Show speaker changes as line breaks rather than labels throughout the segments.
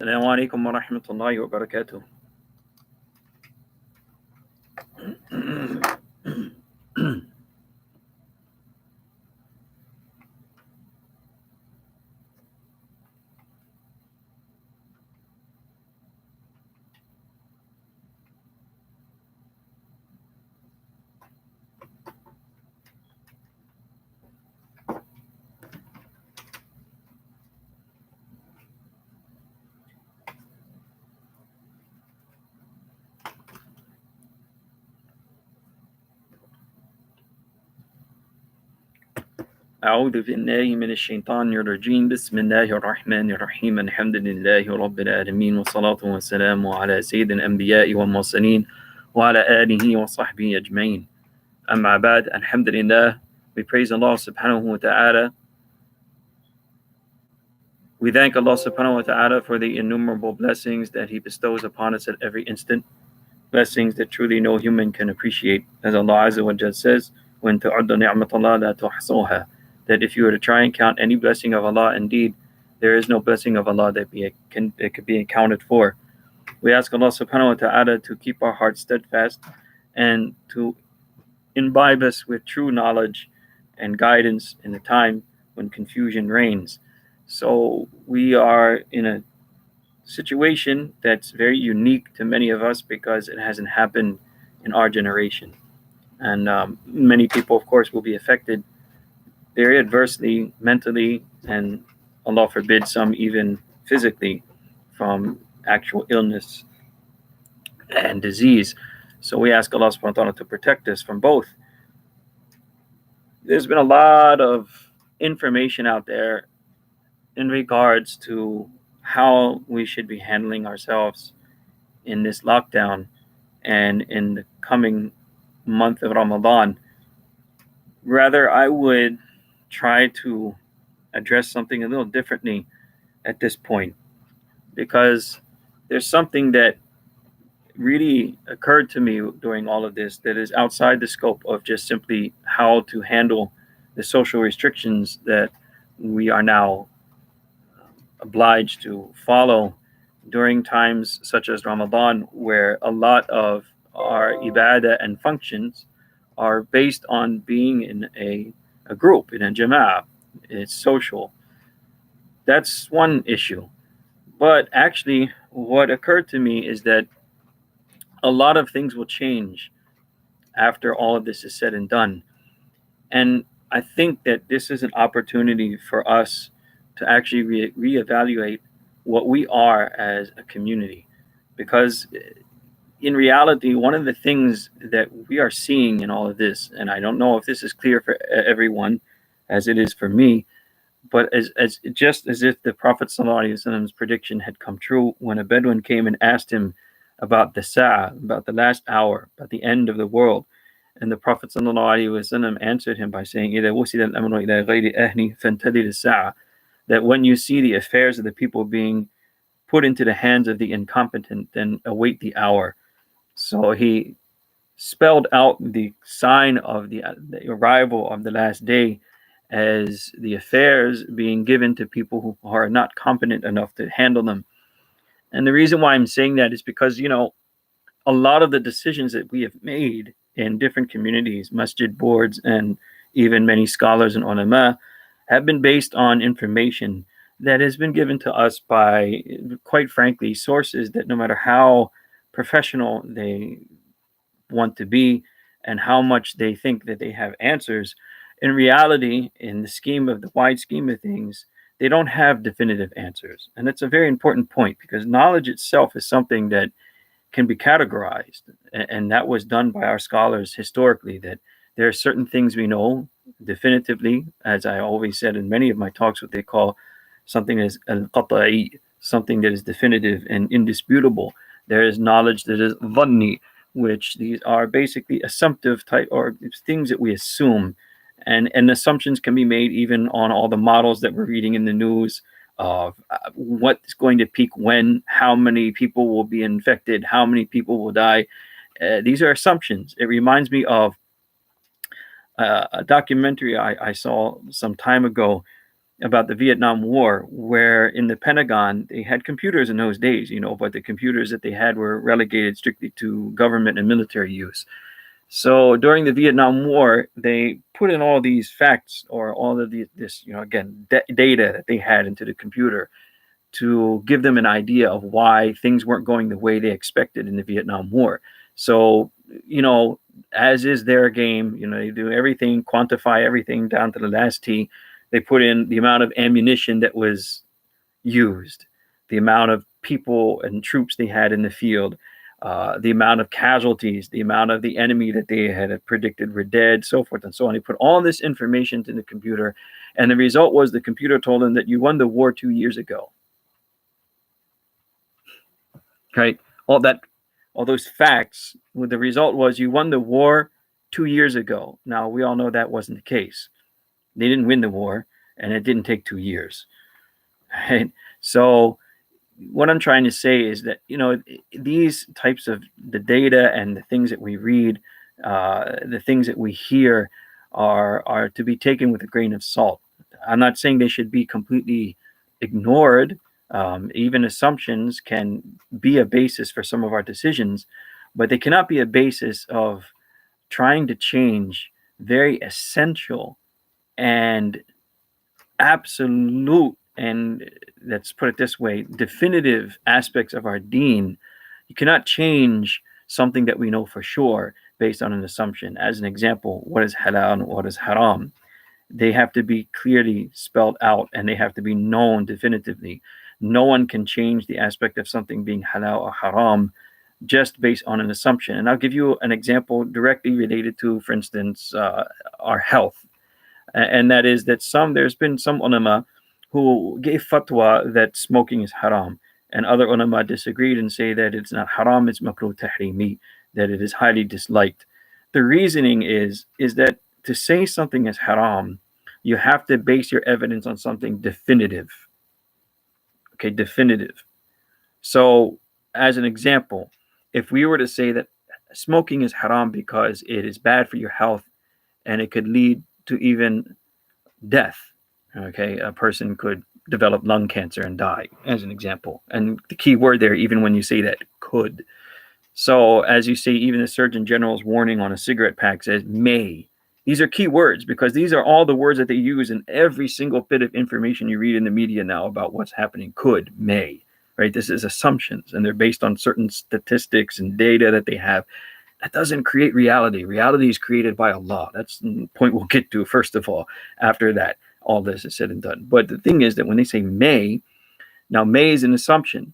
السلام عليكم ورحمة الله وبركاته. أعوذ بالله من الشيطان الرجيم. بسم الله الرحمن الرحيم. الحمد لله رب العالمين، والصلاة والسلام على سيد الأنبياء والمرسلين وعلى آله وصحبه أجمعين. أما بعد, Alhamdulillah, we praise Allah subhanahu wa ta'ala. We thank Allah subhanahu wa ta'ala for the innumerable blessings that He bestows upon us at every instant, blessings that truly no human can appreciate. As Allah Azza wa Jal says, وَإِن تَعُدُّوا نِعْمَةَ اللَّهِ لَا تُحْصُوهَا, that if you were to try and count any blessing of Allah, indeed, there is no blessing of Allah that could be accounted for. We ask Allah subhanahu wa ta'ala to keep our hearts steadfast and to imbibe us with true knowledge and guidance in a time when confusion reigns. So we are in a situation that's very unique to many of us because it hasn't happened in our generation. And many people, of course, will be affected very adversely, mentally, and Allah forbid, some even physically, from actual illness and disease. So we ask Allah subhanahu wa ta'ala to protect us from both. There's been a lot of information out there in regards to how we should be handling ourselves in this lockdown and in the coming month of Ramadan. Rather, I would try to address something a little differently at this point, because there's something that really occurred to me during all of this that is outside the scope of just simply how to handle the social restrictions that we are now obliged to follow during times such as Ramadan, where a lot of our ibadah and functions are based on being in a group, in a jama'ah. It's social. That's one issue. But actually, what occurred to me is that a lot of things will change after all of this is said and done. And I think that this is an opportunity for us to actually reevaluate what we are as a community. Because in reality, one of the things that we are seeing in all of this, and I don't know if this is clear for everyone as it is for me, but as just as if the Prophet ﷺ's prediction had come true when a Bedouin came and asked him about the Sa'ah, about the last hour, about the end of the world. And the Prophet ﷺ answered him by saying, إِذَا وُسِدَ الْأَمْرُ إِلَى غَيْرِ أَهْلِ فَانْتَظِرِ السَّاعَةَ, that when you see the affairs of the people being put into the hands of the incompetent, then await the hour. So he spelled out the sign of the arrival of the last day as the affairs being given to people who are not competent enough to handle them. And the reason why I'm saying that is because, a lot of the decisions that we have made in different communities, masjid boards, and even many scholars and ulama, have been based on information that has been given to us by, quite frankly, sources that no matter how professional they want to be and how much they think that they have answers, in reality, in the wide scheme of things, they don't have definitive answers. And that's a very important point, because knowledge itself is something that can be categorized. And that was done by our scholars historically, that there are certain things we know definitively, as I always said in many of my talks, what they call something as al-qata'i, something that is definitive and indisputable. There is knowledge that is dhanni, which these are basically assumptive type, or things that we assume. And assumptions can be made even on all the models that we're reading in the news of what's going to peak when, how many people will be infected, how many people will die. These are assumptions. It reminds me of a documentary I saw some time ago about the Vietnam War, where in the Pentagon they had computers in those days, but the computers that they had were relegated strictly to government and military use. So during the Vietnam War, they put in all these facts or all of this, again, data that they had into the computer to give them an idea of why things weren't going the way they expected in the Vietnam War. So, as is their game, they do everything, quantify everything down to the last T. They put in the amount of ammunition that was used, the amount of people and troops they had in the field, the amount of casualties, the amount of the enemy that they had predicted were dead, so forth and so on. They put all this information into the computer, and the result was the computer told them that you won the war 2 years ago. Right? All those facts, the result was you won the war 2 years ago. Now, we all know that wasn't the case. They didn't win the war, and it didn't take 2 years. Right? So what I'm trying to say is that, these types of the data and the things that we read, the things that we hear are to be taken with a grain of salt. I'm not saying they should be completely ignored. Even assumptions can be a basis for some of our decisions, but they cannot be a basis of trying to change very essential and absolute, and let's put it this way, definitive aspects of our deen. You cannot change something that we know for sure based on an assumption. As an example, what is halal and what is haram? They have to be clearly spelled out, and they have to be known definitively. No one can change the aspect of something being halal or haram just based on an assumption. And I'll give you an example directly related to, for instance, our health. And that is that there's been some ulama who gave fatwa that smoking is haram, and other ulama disagreed and say that it's not haram, it's makruh tahrimi, that it is highly disliked. The reasoning is that to say something is haram, you have to base your evidence on something definitive. Okay, definitive. So, as an example, if we were to say that smoking is haram because it is bad for your health and it could lead to even death, okay, a person could develop lung cancer and die, as an example. And the key word there, even when you say that, could. So, as you see, even the Surgeon General's warning on a cigarette pack says may. These are key words because these are all the words that they use in every single bit of information you read in the media now about what's happening. Could, may, right? This is assumptions, and they're based on certain statistics and data that they have. That doesn't create reality. Reality is created by Allah. That's the point we'll get to, first of all, after that, all this is said and done. But the thing is that when they say may, now may is an assumption.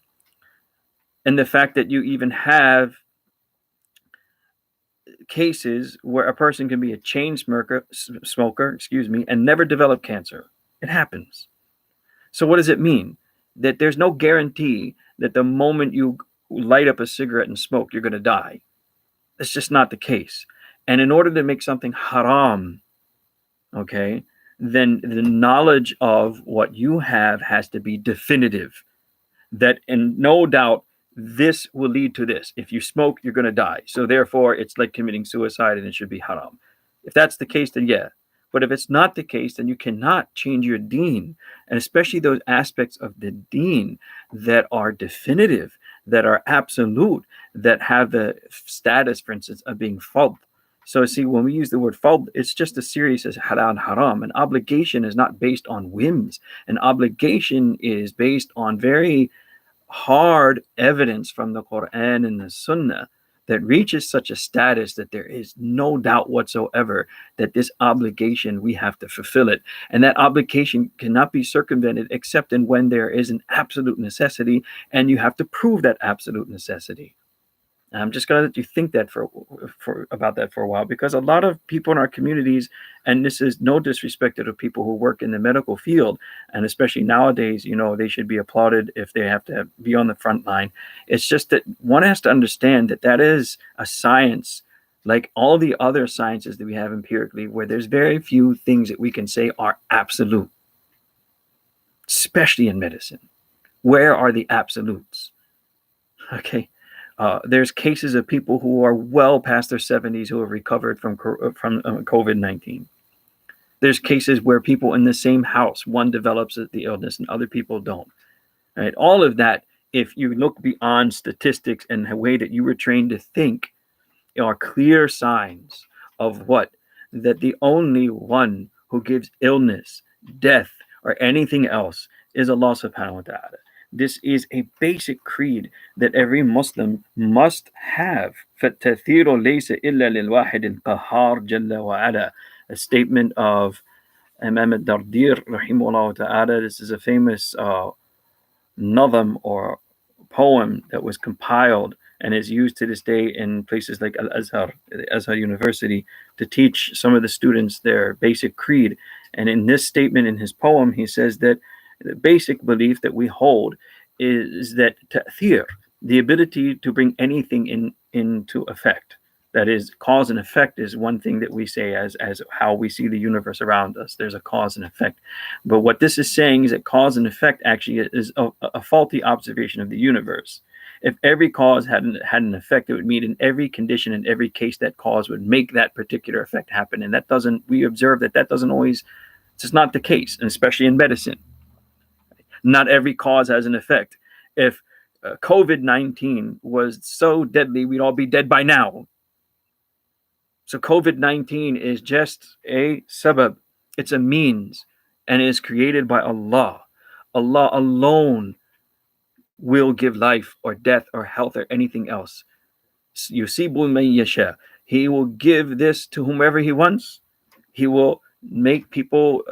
And the fact that you even have cases where a person can be a chain smoker, and never develop cancer. It happens. So what does it mean? That there's no guarantee that the moment you light up a cigarette and smoke, you're going to die. That's just not the case. And in order to make something haram, okay, then the knowledge of what you have has to be definitive. That, and no doubt, this will lead to this. If you smoke, you're going to die. So therefore, it's like committing suicide and it should be haram. If that's the case, then yeah. But if it's not the case, then you cannot change your deen. And especially those aspects of the deen that are definitive, that are absolute, that have the status, for instance, of being fard. So see, when we use the word fard, it's just as serious as halal and haram. An obligation is not based on whims. An obligation is based on very hard evidence from the Quran and the Sunnah that reaches such a status that there is no doubt whatsoever that this obligation, we have to fulfill it. And that obligation cannot be circumvented except in when there is an absolute necessity, and you have to prove that absolute necessity. I'm just going to let you think that for about that for a while, because a lot of people in our communities, and this is no disrespect to the people who work in the medical field, and especially nowadays, they should be applauded if they have to be on the front line. It's just that one has to understand that that is a science, like all the other sciences that we have empirically, where there's very few things that we can say are absolute, especially in medicine. Where are the absolutes? Okay. There's cases of people who are well past their 70s who have recovered from COVID-19. There's cases where people in the same house, one develops the illness and other people don't. Right? All of that, if you look beyond statistics and the way that you were trained to think, are clear signs of what? That the only one who gives illness, death, or anything else is Allah subhanahu wa ta'ala. This is a basic creed that every Muslim must have. فَالتَّثِيرُ لَيْسَ إِلَّا لِلْوَاحِدِ الْقَهَّارِ جَلَّ وَعَلَى. A statement of Imam al-Dardir, rahimahullah ta'ala. This is a famous nazm or poem that was compiled and is used to this day in places like Al-Azhar, the Azhar University, to teach some of the students their basic creed. And in this statement in his poem, he says that the basic belief that we hold is that ta'thir, the ability to bring anything into effect. That is, cause and effect is one thing that we say as how we see the universe around us. There's a cause and effect. But what this is saying is that cause and effect actually is a faulty observation of the universe. If every cause had an effect, it would mean in every condition, in every case, that cause would make that particular effect happen. And that doesn't, we observe that doesn't always, it's just not the case, and especially in medicine. Not every cause has an effect. If COVID-19 was so deadly, we'd all be dead by now. So COVID-19 is just a sabab. It's a means, and it is created by Allah. Allah alone will give life or death or health or anything else. Yusibu man yasha. He will give this to whomever he wants. He will make people,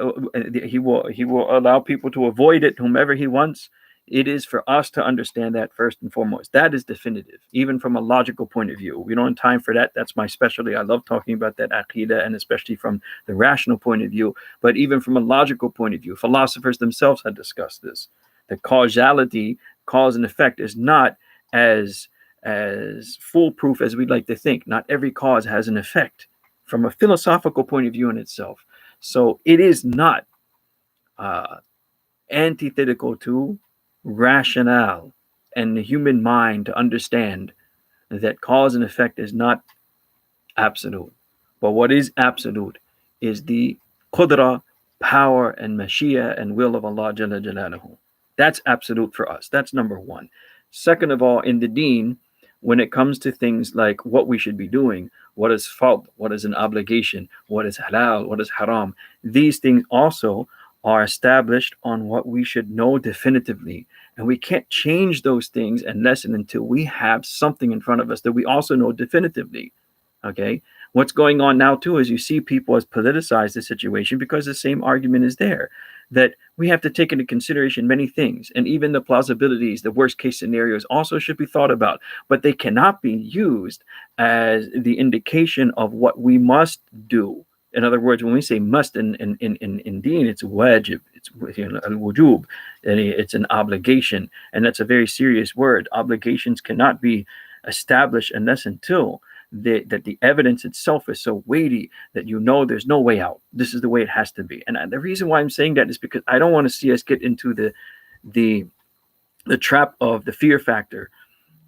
he will allow people to avoid it, whomever he wants. It is for us to understand that first and foremost. That is definitive, even from a logical point of view. We don't have time for that. That's my specialty. I love talking about that aqidah, and especially from the rational point of view. But even from a logical point of view, philosophers themselves had discussed this. The causality, cause and effect, is not as foolproof as we'd like to think. Not every cause has an effect from a philosophical point of view in itself. So it is not antithetical to rationale and the human mind to understand that cause and effect is not absolute. But what is absolute is the qudra, power, and mashia and will of Allah Jalla Jalaluhu. That's absolute for us. That's number one. Second of all, in the deen, when it comes to things like what we should be doing, what is fard, what is an obligation, what is halal, what is haram, these things also are established on what we should know definitively. And we can't change those things unless and until we have something in front of us that we also know definitively. Okay? What's going on now too is you see people has politicized the situation because the same argument is there, that we have to take into consideration many things, and even the plausibilities, the worst case scenarios also should be thought about, but they cannot be used as the indication of what we must do. In other words, when we say must in deen, it's wajib, it's al-wujub, and it's an obligation, and that's a very serious word. Obligations cannot be established unless until that the evidence itself is so weighty that you know there's no way out. This is the way it has to be. And the reason why I'm saying that is because I don't want to see us get into the trap of the fear factor,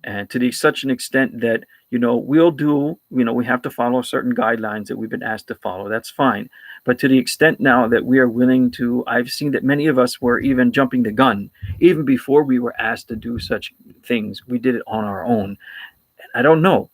and to such an extent that we'll do, we have to follow certain guidelines that we've been asked to follow. That's fine. But to the extent now that we are willing to, I've seen that many of us were even jumping the gun. Even before we were asked to do such things, we did it on our own. And I don't know.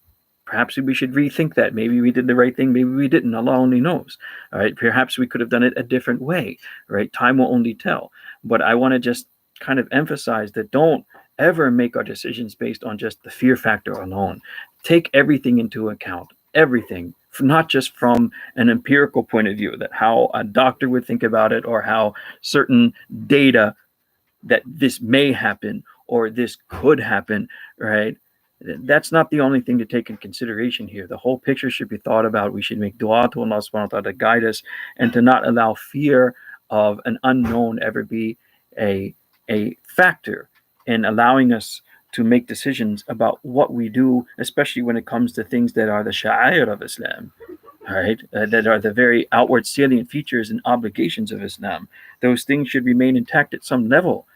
Perhaps we should rethink that. Maybe we did the right thing. Maybe we didn't. Allah only knows. All right. Perhaps we could have done it a different way. Right. Time will only tell. But I want to just kind of emphasize that don't ever make our decisions based on just the fear factor alone. Take everything into account. Everything. Not just from an empirical point of view, that how a doctor would think about it, or how certain data that this may happen or this could happen, right? That's not the only thing to take in consideration here. The whole picture should be thought about. We should make dua to Allah subhanahu wa ta'ala to guide us, and to not allow fear of an unknown ever be a factor in allowing us to make decisions about what we do, especially when it comes to things that are the sha'air of Islam, right? That are the very outward salient features and obligations of Islam. Those things should remain intact at some level.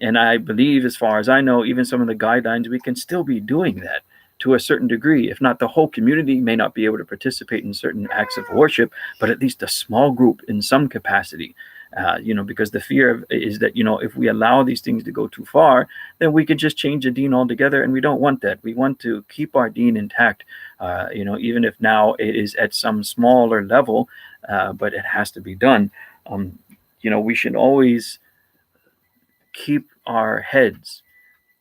And I believe, as far as I know, even some of the guidelines, we can still be doing that. to a certain degree. If not the whole community may not be able to participate in certain acts of worship, but at least a small group in some capacity. Because the fear is that, if we allow these things to go too far, then we could just change the deen altogether, and we don't want that. We want to keep our deen intact, even if now it is at some smaller level, but it has to be done. We should always keep our heads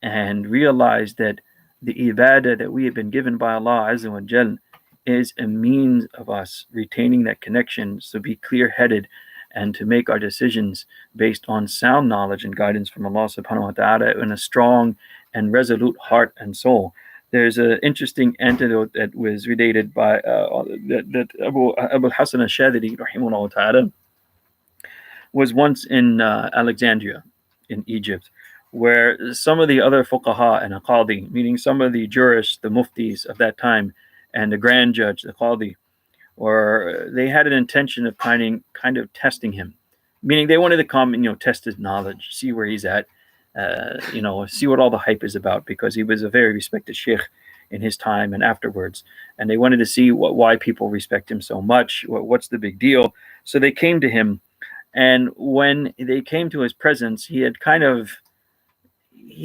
and realize that the ibadah that we have been given by Allah Azza wa Jal is a means of us retaining that connection, so be clear-headed and to make our decisions based on sound knowledge and guidance from Allah subhanahu wa ta'ala in a strong and resolute heart and soul. There's an interesting anecdote that was related by that Abu Hassan al-Shadili rahimahullah ta'ala was once in Alexandria in Egypt, where some of the other fuqaha and a qadi, meaning some of the jurists, the muftis of that time, and the grand judge, the qadi, or they had an intention of kind of testing him, meaning they wanted to come and test his knowledge, see where he's at, see what all the hype is about, because he was a very respected sheikh in his time and afterwards, and they wanted to see why people respect him so much, what's the big deal. So they came to him, and when they came to his presence, he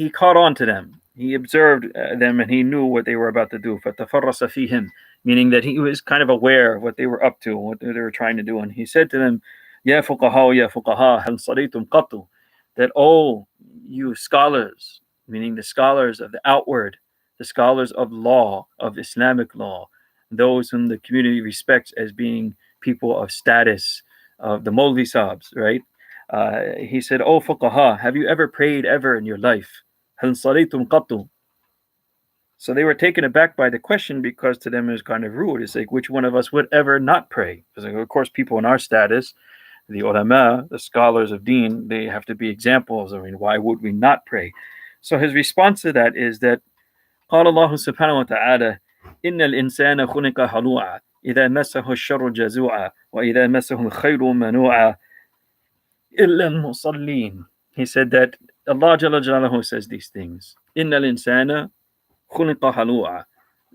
caught on to them. He observed them, and he knew what they were about to do. فَتَفَرَّسَ فِيهِمْ, meaning that he was kind of aware of what they were up to, what they were trying to do. And he said to them, Ya fuqaha, hal صَلِيتُمْ قَطُّ, that, oh, you scholars, meaning the scholars of the outward, the scholars of law, of Islamic law, those whom the community respects as being people of status, of the Mawlvi Sahabs, right? He said, oh fuqaha, have you ever prayed ever in your life? Hal صَلِيتُمْ قَطُّ. So they were taken aback by the question, because to them it was kind of rude. It's like, which one of us would ever not pray? Because of course people in our status, the ulama, the scholars of deen, they have to be examples. I mean, why would we not pray? So his response to that is that قال الله سبحانه وتعالى إن الإنسان خلق هلوعا إذا مسه الشر جزوعا وإذا مسه الخير منوعا إلا المصلين. He said that Allah Jalla Jalaluhu says these things. إن الإنسان خلق هلوعا,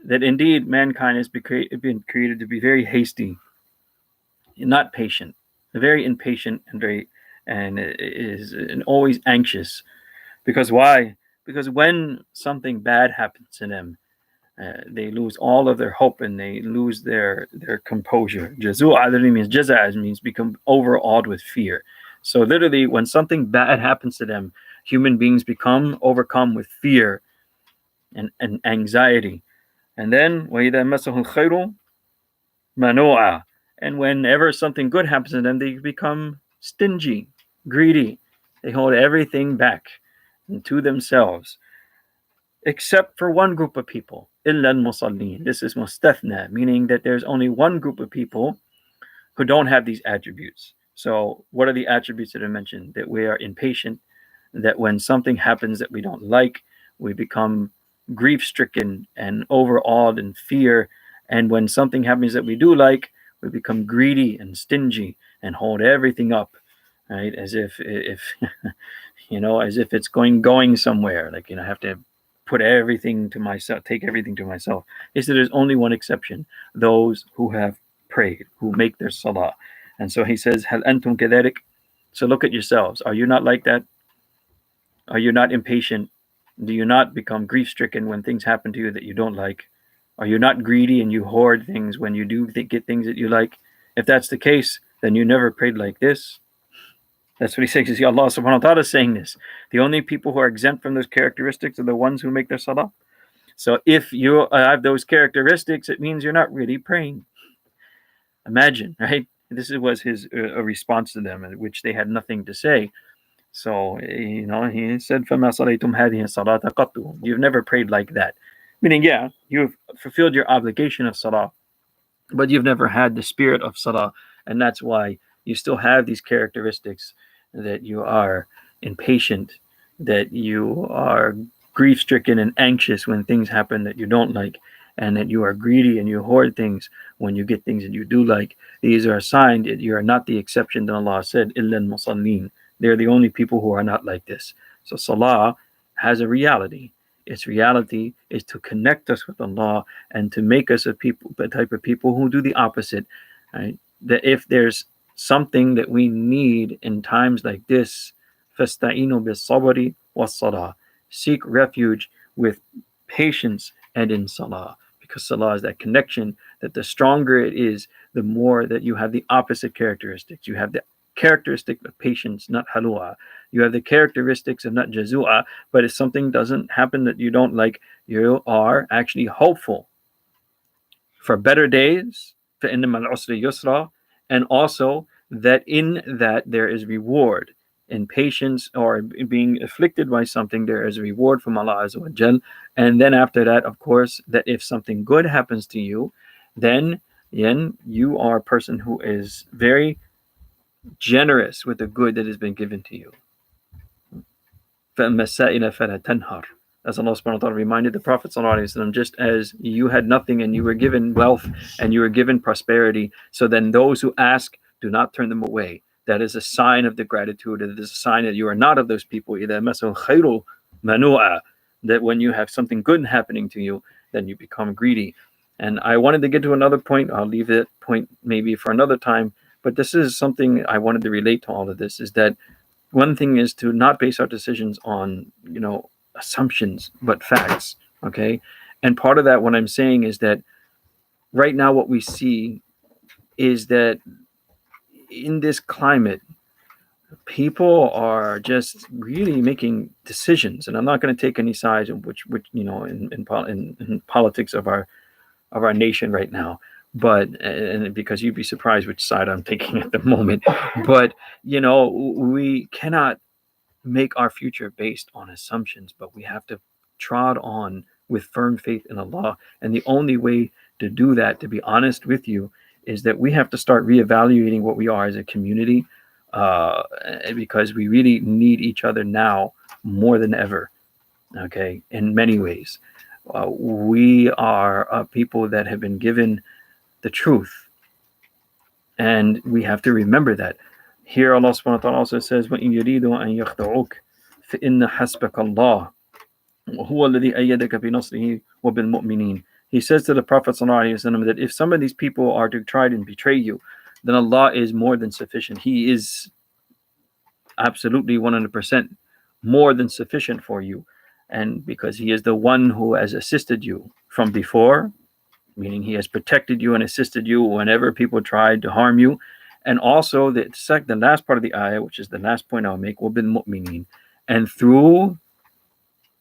that indeed mankind has been created to be very hasty, not patient, very impatient, and is always anxious. Because why? Because when something bad happens to them, they lose all of their hope, and they lose their composure. Jazua literally means jaza, means become overawed with fear. So literally, when something bad happens to them, human beings become overcome with fear and anxiety. And then وَإِذَا مَسَّهُ الْخَيْرُ مَنُوعًا, and whenever something good happens to them, they become stingy, greedy. They hold everything back to themselves, except for one group of people, إِلَّا الْمُصَلِّينَ. This is mustathna, meaning that there's only one group of people who don't have these attributes. So what are the attributes that are mentioned? That we are impatient, that when something happens that we don't like, we become grief-stricken and overawed in fear. And when something happens that we do like, we become greedy and stingy and hold everything up, right? As if as if it's going somewhere. Like, I have to put everything to myself, take everything to myself. He said there's only one exception: those who have prayed, who make their salah. And so he says, Hal antum kadhalik. So look at yourselves. Are you not like that? Are you not impatient? Do you not become grief-stricken when things happen to you that you don't like? Are you not greedy and you hoard things when you do get things that you like? If that's the case, then you never prayed like this. That's what he says. You see, Allah subhanahu wa ta'ala is saying this. The only people who are exempt from those characteristics are the ones who make their salah. So if you have those characteristics, it means you're not really praying. Imagine, right? This was his response to them, in which they had nothing to say. So, he said, فَمَا صَلَيْتُمْ هَذِهِ الصَّلَاةَ قَطُّ. You've never prayed like that. Meaning, yeah, you've fulfilled your obligation of salah, but you've never had the spirit of salah. And that's why you still have these characteristics, that you are impatient, that you are grief-stricken and anxious when things happen that you don't like, and that you are greedy and you hoard things when you get things that you do like. These are a sign that you are not the exception that Allah said, إِلَّا الْمُصَلِّينَ. They're the only people who are not like this. So salah has a reality. its reality is to connect us with Allah and to make us a type of people who do the opposite. Right? That if there's something that we need in times like this, فَاسْتَعِينُوا بِالصَّبْرِ وَالصَّلَاةِ, seek refuge with patience and in salah, because salah is that connection that the stronger it is, the more that you have the opposite characteristics. You have the characteristic of patience, not halua. You have the characteristics of not jazua, but if something doesn't happen that you don't like, you are actually hopeful for better days, فَإِنَّ مَعَ الْعُسْرِ يُسْرًا, and also that in that there is reward. In patience or being afflicted by something, there is a reward from Allah Azza wa Jal. And then after that, of course, that if something good happens to you, then you are a person who is very generous with the good that has been given to you. فَأَمَّا السَّائِلَ فَلَا تَنْهَرْ. As Allah subhanahu wa ta'ala reminded the Prophet ﷺ, just as you had nothing and you were given wealth and you were given prosperity, so then those who ask, do not turn them away. That is a sign of the gratitude. It is a sign that you are not of those people. إِذَا مَسَّهُ الْخَيْرُ مَنُوعًا, that when you have something good happening to you, then you become greedy. And I wanted to get to another point. I'll leave that point maybe for another time. But this is something I wanted to relate to all of this, is that one thing is to not base our decisions on, assumptions, but facts. Okay. And part of that, what I'm saying is that right now, what we see is that in this climate, people are just really making decisions, and I'm not going to take any sides in which in politics of our nation right now, but and because you'd be surprised which side I'm taking at the moment, but we cannot make our future based on assumptions, but we have to trod on with firm faith in Allah. And the only way to do that, to be honest with you, is that we have to start reevaluating what we are as a community, because we really need each other now more than ever. Okay, in many ways, we are people that have been given the truth, and we have to remember that. Here Allah subhanahu wa ta'ala also says, وَإِن يُرِيدُوا أَن يَخْدَعُوكَ فَإِنَّ حَسْبَكَ اللَّهُ وَهُوَ الَّذِي أَيَّدَكَ بِنَصْرِهِ وَبِالْمُؤْمِنِينَ. He says to the Prophet ﷺ that if some of these people are to try and betray you, then Allah is more than sufficient. He is absolutely 100% more than sufficient for you. And because He is the one who has assisted you from before, meaning He has protected you and assisted you whenever people tried to harm you. And also the last part of the ayah, which is the last point I'll make, will be mu'mineen, and through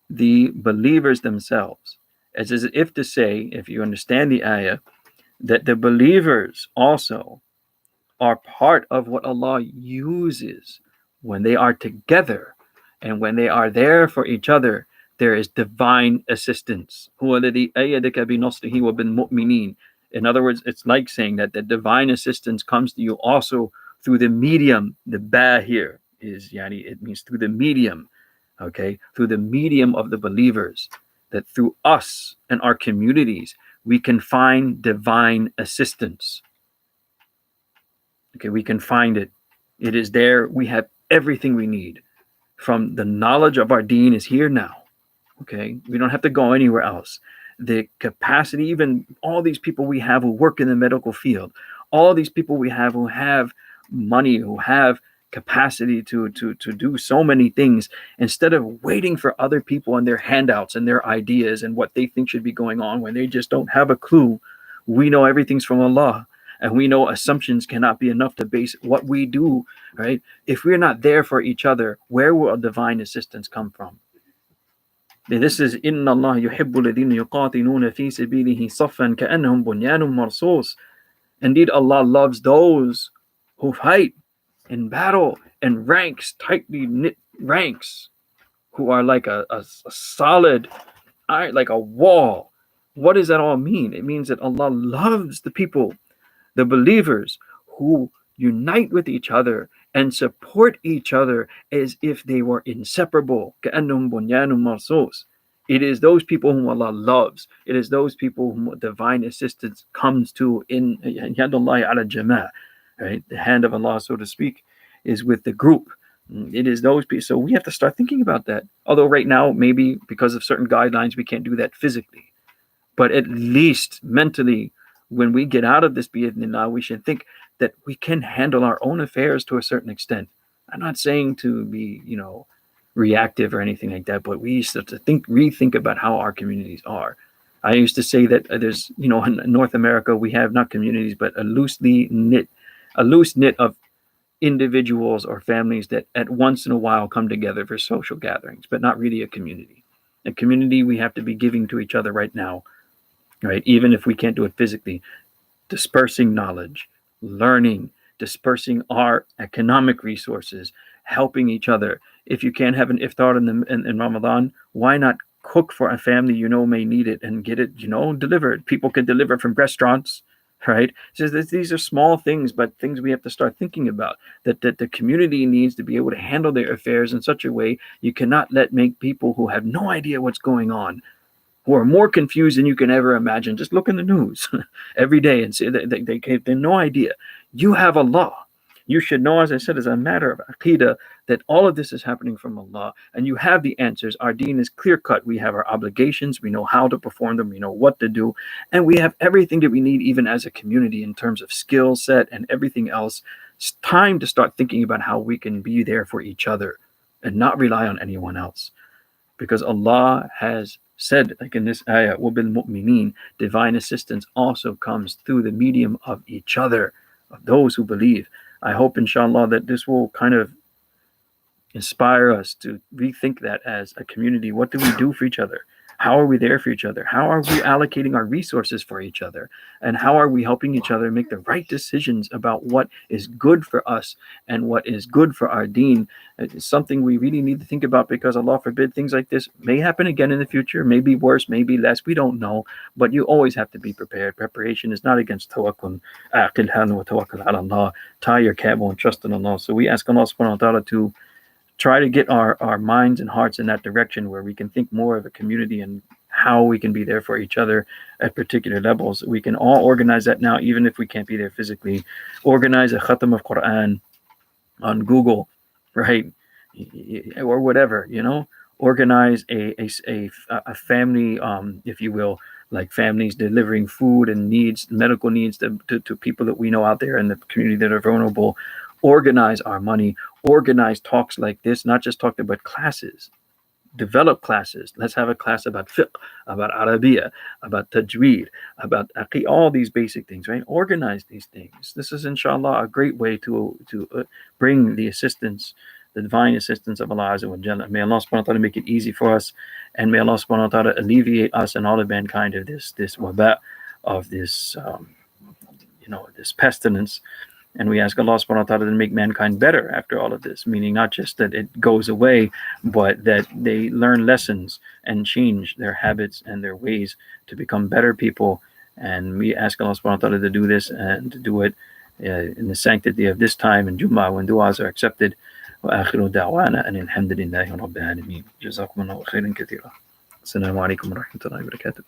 the believers themselves. As if to say, if you understand the ayah, that the believers also are part of what Allah uses when they are together, and when they are there for each other, there is divine assistance. In other words, it's like saying that the divine assistance comes to you also through the medium. The ba here is it means through the medium, okay, through the medium of the believers, that through us and our communities we can find divine assistance. Okay, we can find it. It is there. We have everything we need. From the knowledge of our deen is here now. Okay, we don't have to go anywhere else. The capacity, even all these people we have who work in the medical field, all these people we have who have money, who have capacity to do so many things, instead of waiting for other people and their handouts and their ideas and what they think should be going on when they just don't have a clue. We know everything's from Allah, and we know assumptions cannot be enough to base what we do, right? If we're not there for each other, where will a divine assistance come from? This is إِنَّ اللَّهَ يُحِبُّ الَّذِينَ يُقَاتِلُونَ فِي سَبِيلِهِ صَفًّا كَأَنَّهُمْ بُنْيَانٌ مَرْصُوصٌ. Indeed, Allah loves those who fight in battle in ranks, tightly knit ranks, who are like a solid, like a wall. What does that all mean? It means that Allah loves the people, the believers, who unite with each other and support each other as if they were inseparable. كَأَنَّهُمْ بُنْيَانٌ مَرْصُوصٌ. It is those people whom Allah loves. It is those people whom divine assistance comes to in Yadullahi ala Jama', right? The hand of Allah, so to speak, is with the group. It is those people. So we have to start thinking about that. Although right now, maybe because of certain guidelines, we can't do that physically. But at least mentally, when we get out of this bi'idhnillah, we should think that we can handle our own affairs to a certain extent. I'm not saying to be, reactive or anything like that, but we used to rethink about how our communities are. I used to say that there's, in North America, we have not communities, but a loose knit of individuals or families that at once in a while come together for social gatherings, but not really a community. A community we have to be giving to each other right now, right? Even if we can't do it physically, dispersing knowledge, learning, dispersing our economic resources, helping each other. If you can't have an iftar in Ramadan, why not cook for a family may need it and get it, delivered? People can deliver from restaurants, right? So these are small things, but things we have to start thinking about, that the community needs to be able to handle their affairs in such a way. You cannot make people who have no idea what's going on, who are more confused than you can ever imagine. Just look in the news every day and say that they have no idea. You have Allah. You should know, as I said, as a matter of aqidah, that all of this is happening from Allah, and you have the answers. Our deen is clear cut. We have our obligations. We know how to perform them. We know what to do, and we have everything that we need, even as a community, in terms of skill set and everything else. It's time to start thinking about how we can be there for each other and not rely on anyone else, because Allah has said, like in this ayah, وَبِالْ مُؤْمِنِينَ, divine assistance also comes through the medium of each other, of those who believe. I hope, inshallah, that this will kind of inspire us to rethink that as a community. What do we do for each other? How are we there for each other? How are we allocating our resources for each other? And how are we helping each other make the right decisions about what is good for us and what is good for our deen? It's something we really need to think about, because Allah forbid things like this may happen again in the future, maybe worse, maybe less, we don't know. But you always have to be prepared. Preparation is not against tawakkul. Aqilhan wa tawakkal ala Allah. Tie your camel and trust in Allah. So we ask Allah subhanahu wa ta'ala to try to get our minds and hearts in that direction, where we can think more of a community and how we can be there for each other at particular levels. We can all organize that now, even if we can't be there physically. Organize a khatam of Quran on Google, right? Or whatever, Organize a family, if you will, like families delivering food and medical needs to people that we know out there in the community that are vulnerable. Organize our money, organize talks like this, not just talk about classes. Develop classes. Let's have a class about fiqh, about Arabiya, about tajweed, about aqi, all these basic things, right? Organize these things. This is, inshallah, a great way to bring the divine assistance of Allah Azza wa Jalla. May Allah subhanahu wa ta'ala make it easy for us, and may Allah subhanahu wa ta'ala alleviate us and all of mankind of this waba, of this this pestilence. And we ask Allah subhanahu wa ta'ala to make mankind better after all of this, meaning not just that it goes away, but that they learn lessons and change their habits and their ways to become better people. And we ask Allah subhanahu wa ta'ala to do this, and to do it in the sanctity of this time in Jummah, when du'as are accepted. وآخر دعوانا أن الحمد لله رب العالمين. جزاكم الله خيرا كثيرا. السلام عليكم ورحمة الله وبركاته.